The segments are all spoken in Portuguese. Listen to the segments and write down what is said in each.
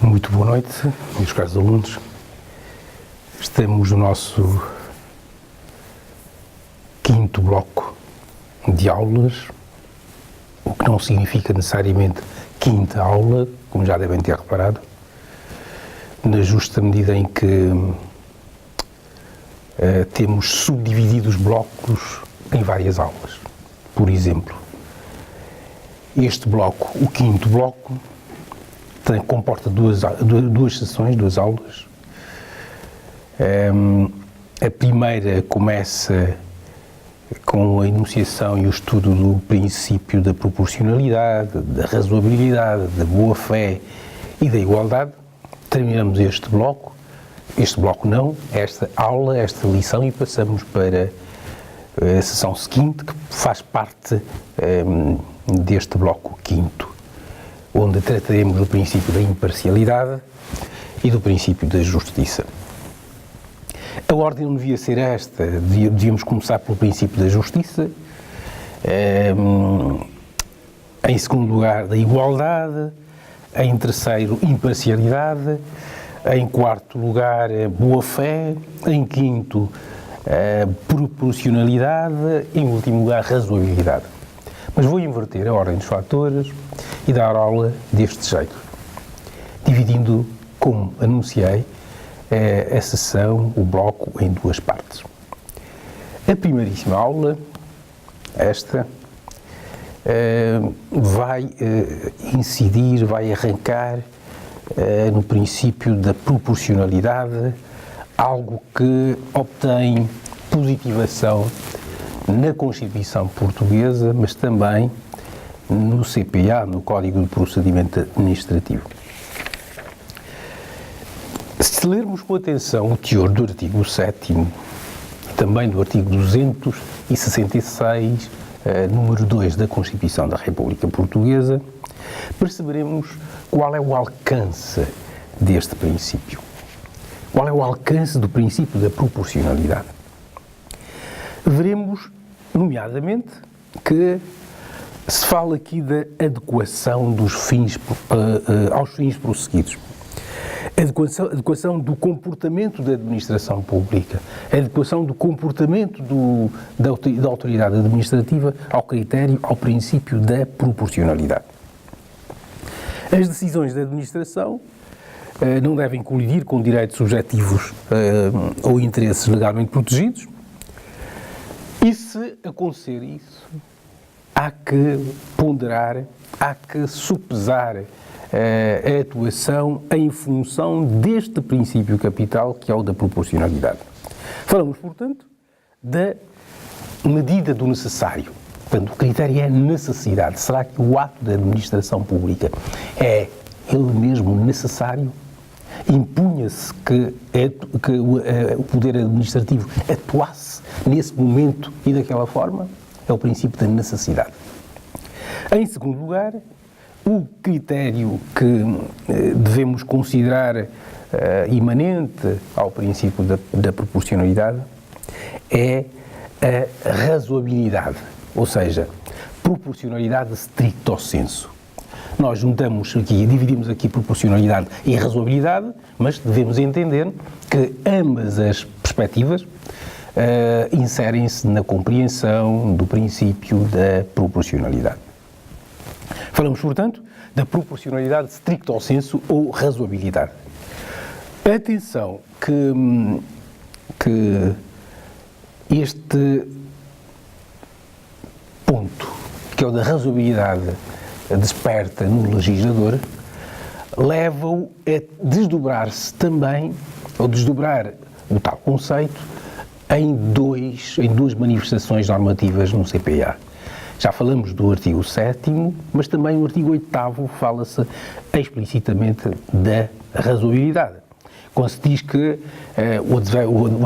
Muito boa noite, meus caros alunos. Estamos no nosso quinto bloco de aulas, o que não significa necessariamente quinta aula, como já devem ter reparado, na justa medida em que temos subdividido os blocos em várias aulas. Por exemplo, este bloco, o quinto bloco, comporta duas sessões, duas aulas. A primeira começa com a enunciação e o estudo do princípio da proporcionalidade, da razoabilidade, da boa-fé e da igualdade. Terminamos este bloco não, esta aula, esta lição, e passamos para a sessão seguinte, que faz parte deste bloco quinto, onde trataremos do princípio da imparcialidade e do princípio da justiça. A ordem não devia ser esta, devíamos começar pelo princípio da justiça, em segundo lugar da igualdade, em terceiro imparcialidade, em quarto lugar boa-fé, em quinto proporcionalidade e em último lugar razoabilidade. Mas vou inverter a ordem dos fatores e dar aula deste jeito, dividindo, como anunciei, a sessão, o bloco, em duas partes. A primeiríssima aula, esta, vai incidir, vai arrancar no princípio da proporcionalidade, algo que obtém positivação na Constituição Portuguesa, mas também no CPA, no Código de Procedimento Administrativo. Se lermos com atenção o teor do artigo 7º, também do artigo 266, número 2 da Constituição da República Portuguesa, perceberemos qual é o alcance deste princípio. Qual é o alcance do princípio da proporcionalidade? Veremos, nomeadamente, que se fala aqui da adequação dos fins aos fins prosseguidos. Adequação do comportamento da administração pública, adequação do comportamento da autoridade administrativa ao critério, ao princípio da proporcionalidade. As decisões da administração não devem colidir com direitos subjetivos ou interesses legalmente protegidos, e se acontecer isso, há que ponderar, há que sopesar a atuação em função deste princípio capital, que é o da proporcionalidade. Falamos, portanto, da medida do necessário. Portanto, o critério é necessidade. Será que o ato da administração pública é ele mesmo necessário? Impunha-se que o poder administrativo atuasse nesse momento e daquela forma? É o princípio da necessidade. Em segundo lugar, o critério que devemos considerar imanente ao princípio da proporcionalidade é a razoabilidade, ou seja, proporcionalidade stricto sensu. Nós juntamos aqui, dividimos aqui proporcionalidade e razoabilidade, mas devemos entender que ambas as perspectivas inserem-se na compreensão do princípio da proporcionalidade. Falamos, portanto, da proporcionalidade stricto sensu ou razoabilidade. Atenção que este ponto, que é o da razoabilidade, desperta no legislador, leva-o a desdobrar-se também, ou desdobrar o tal conceito, em duas manifestações normativas no CPA. Já falamos do artigo 7º, mas também no artigo 8º fala-se explicitamente da razoabilidade. Quando se diz que o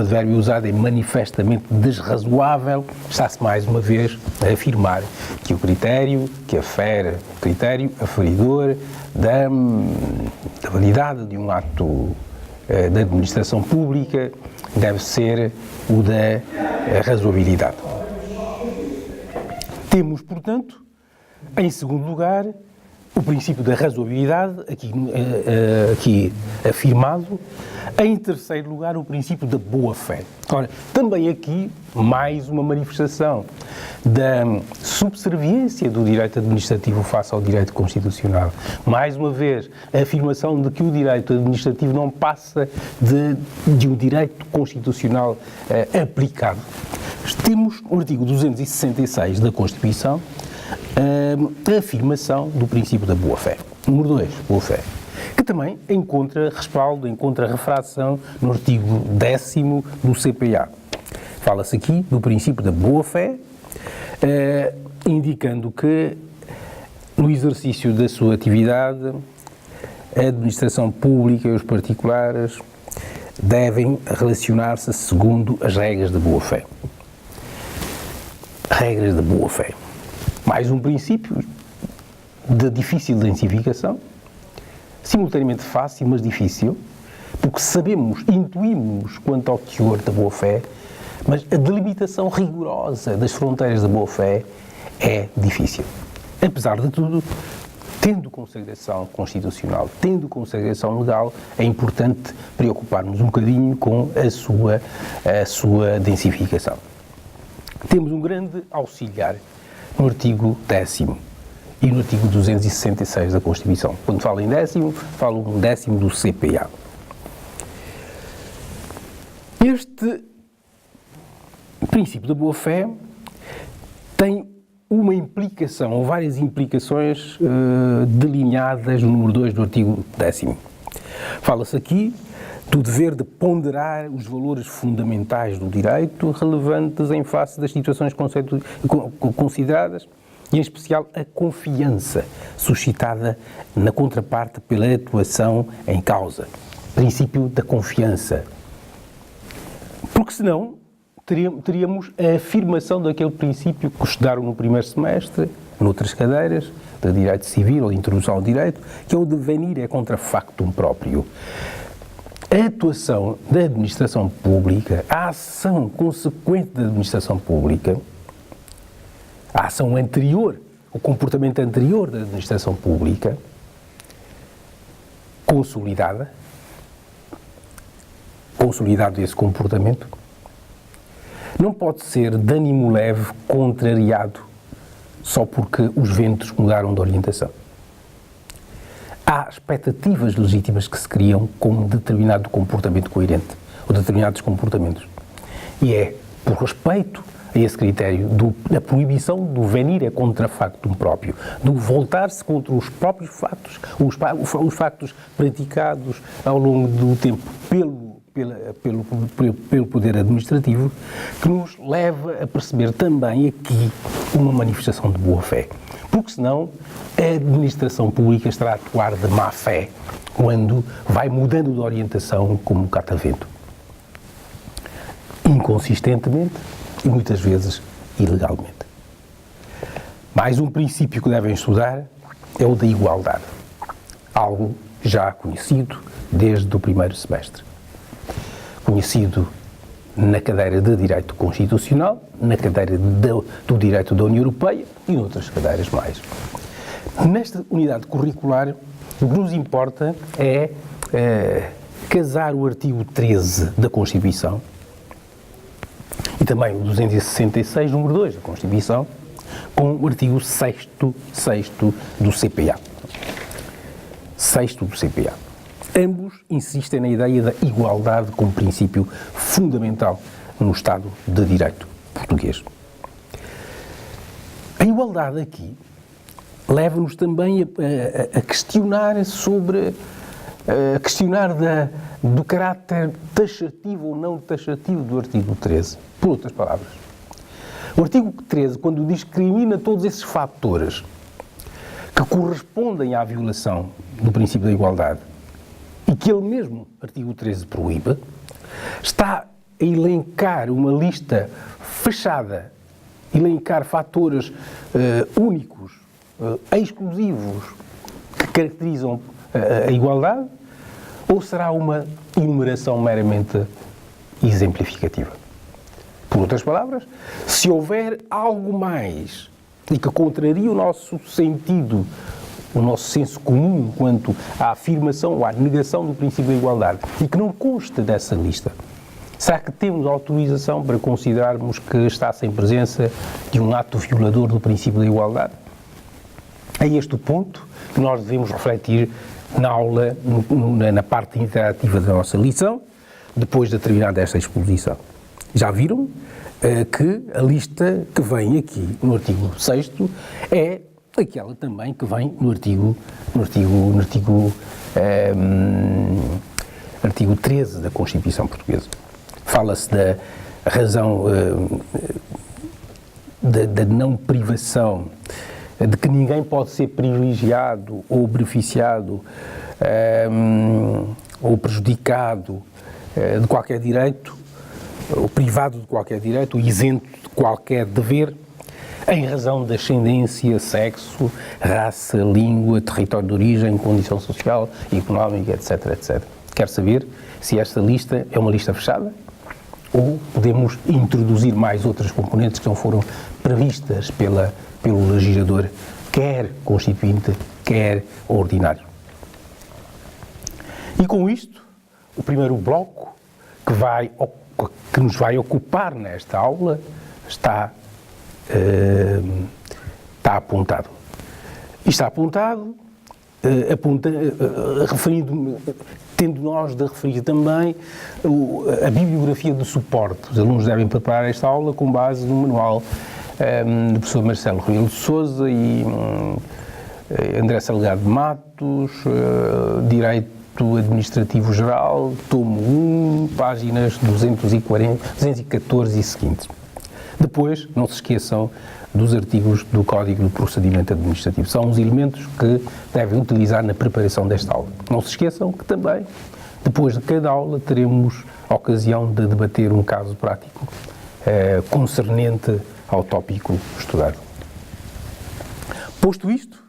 advérbio usado é manifestamente desrazoável, está-se mais uma vez a afirmar que o critério que afere, o critério aferidor da validade de um ato da administração pública deve ser o da razoabilidade. Temos, portanto, em segundo lugar, o princípio da razoabilidade, aqui afirmado. Em terceiro lugar, o princípio da boa-fé. Ora, também aqui, mais uma manifestação da subserviência do direito administrativo face ao direito constitucional. Mais uma vez, a afirmação de que o direito administrativo não passa de um direito constitucional aplicado. Temos no artigo 266 da Constituição a afirmação do princípio da boa-fé. Número 2, boa-fé. Que também encontra respaldo, encontra refração no artigo 10º do CPA. Fala-se aqui do princípio da boa-fé, indicando que no exercício da sua atividade, a administração pública e os particulares devem relacionar-se segundo as regras de boa-fé. Regras de boa-fé. Mais um princípio de difícil densificação, simultaneamente fácil, mas difícil, porque intuímos quanto ao teor da boa-fé, mas a delimitação rigorosa das fronteiras da boa-fé é difícil. Apesar de tudo, tendo consagração constitucional, tendo consagração legal, é importante preocupar-nos um bocadinho com a sua densificação. Temos um grande auxiliar no artigo 10º e no artigo 266 da Constituição. Quando falo em 10º, falo um 10º do CPA. Este princípio da boa-fé tem uma implicação, ou várias implicações delineadas no número 2 do artigo 10º. Fala-se aqui do dever de ponderar os valores fundamentais do direito relevantes em face das situações consideradas e, em especial, a confiança suscitada na contraparte pela atuação em causa. Princípio da confiança. Porque senão teríamos a afirmação daquele princípio que estudaram no primeiro semestre, noutras cadeiras, de direito civil ou de introdução ao direito, que é o devenir é contra factum próprio. A atuação da administração pública, a ação consequente da administração pública, a ação anterior, o comportamento anterior da administração pública, consolidado esse comportamento, não pode ser de ânimo leve contrariado só porque os ventos mudaram de orientação. Há expectativas legítimas que se criam com um determinado comportamento coerente, ou determinados comportamentos. E é por respeito a esse critério da proibição do venire contra factum próprio, do voltar-se contra os próprios factos, os factos praticados ao longo do tempo pelo poder administrativo, que nos leva a perceber também aqui uma manifestação de boa-fé. Porque senão a administração pública estará a atuar de má-fé quando vai mudando de orientação como um catavento. Inconsistentemente e muitas vezes ilegalmente. Mais um princípio que devem estudar é o da igualdade. Algo já conhecido desde o primeiro semestre. Conhecido na cadeira de Direito Constitucional, na cadeira do Direito da União Europeia e noutras cadeiras mais. Nesta unidade curricular, o que nos importa é casar o artigo 13 da Constituição e também o 266, número 2 da Constituição, com o artigo 6º do CPA. 6º do CPA. Ambos insistem na ideia da igualdade como princípio fundamental no Estado de Direito português. A igualdade aqui leva-nos também a questionar do caráter taxativo ou não taxativo do artigo 13. Por outras palavras, o artigo 13, quando discrimina todos esses fatores que correspondem à violação do princípio da igualdade, e que ele mesmo, artigo 13, proíbe, está a elencar uma lista fechada, elencar fatores únicos, exclusivos, que caracterizam a igualdade, ou será uma enumeração meramente exemplificativa? Por outras palavras, se houver algo mais e que contraria o nosso sentido o nosso senso comum quanto à afirmação ou à negação do princípio da igualdade e que não consta dessa lista, será que temos autorização para considerarmos que está sem presença de um ato violador do princípio da igualdade? É este o ponto que nós devemos refletir na aula, na parte interativa da nossa lição, depois de terminar esta exposição. Já viram que a lista que vem aqui no artigo 6º é aquela também que vem no artigo 13 da Constituição Portuguesa. Fala-se da razão da não privação, de que ninguém pode ser privilegiado ou beneficiado ou prejudicado de qualquer direito, ou privado de qualquer direito, ou isento de qualquer dever, em razão da ascendência, sexo, raça, língua, território de origem, condição social, económica, etc, etc. Quero saber se esta lista é uma lista fechada ou podemos introduzir mais outras componentes que não foram previstas pelo legislador, quer constituinte, quer ordinário. E com isto, o primeiro bloco que nos vai ocupar nesta aula está apontado. E está apontado, tendo nós de referir também a bibliografia de suporte. Os alunos devem preparar esta aula com base no manual do professor Marcelo Rebelo de Sousa e André Salgado de Matos, Direito Administrativo Geral, tomo 1, páginas 214 e seguintes. Depois, não se esqueçam dos artigos do Código de Procedimento Administrativo. São os elementos que devem utilizar na preparação desta aula. Não se esqueçam que também, depois de cada aula, teremos a ocasião de debater um caso prático concernente ao tópico estudado. Posto isto,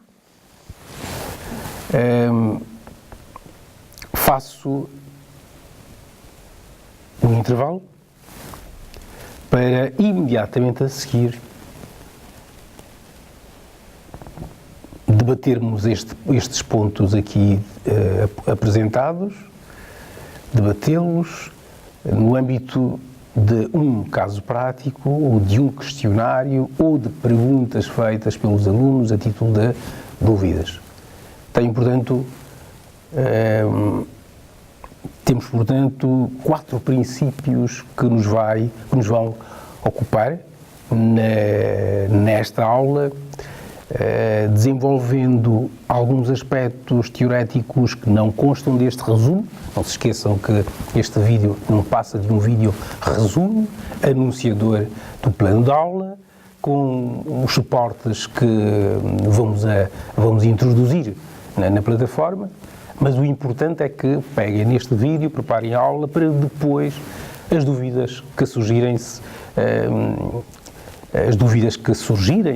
faço um intervalo para imediatamente a seguir debatermos estes pontos aqui apresentados, debatê-los no âmbito de um caso prático, ou de um questionário, ou de perguntas feitas pelos alunos a título de dúvidas. Temos, portanto, 4 princípios que nos vão ocupar nesta aula, desenvolvendo alguns aspectos teoréticos que não constam deste resumo. Não se esqueçam que este vídeo não passa de um vídeo resumo, anunciador do plano de aula, com os suportes que vamos introduzir na plataforma, mas o importante é que peguem neste vídeo, preparem a aula para depois as dúvidas que surgirem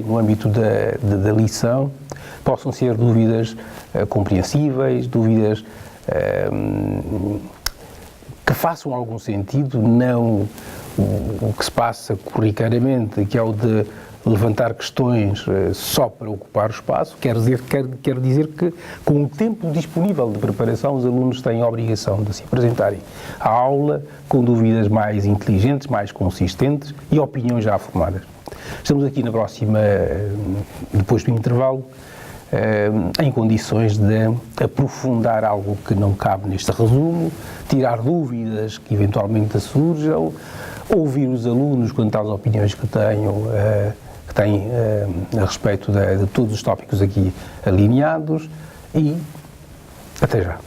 no âmbito da lição possam ser dúvidas compreensíveis, dúvidas que façam algum sentido, não o que se passa corriqueiramente, que é o de levantar questões só para ocupar o espaço. Quero dizer que, com o tempo disponível de preparação, os alunos têm a obrigação de se apresentarem à aula com dúvidas mais inteligentes, mais consistentes e opiniões já formadas. Estamos aqui depois do intervalo, em condições de aprofundar algo que não cabe neste resumo, tirar dúvidas que eventualmente surjam, ouvir os alunos quanto às opiniões que têm a respeito de todos os tópicos aqui alinhados e até já.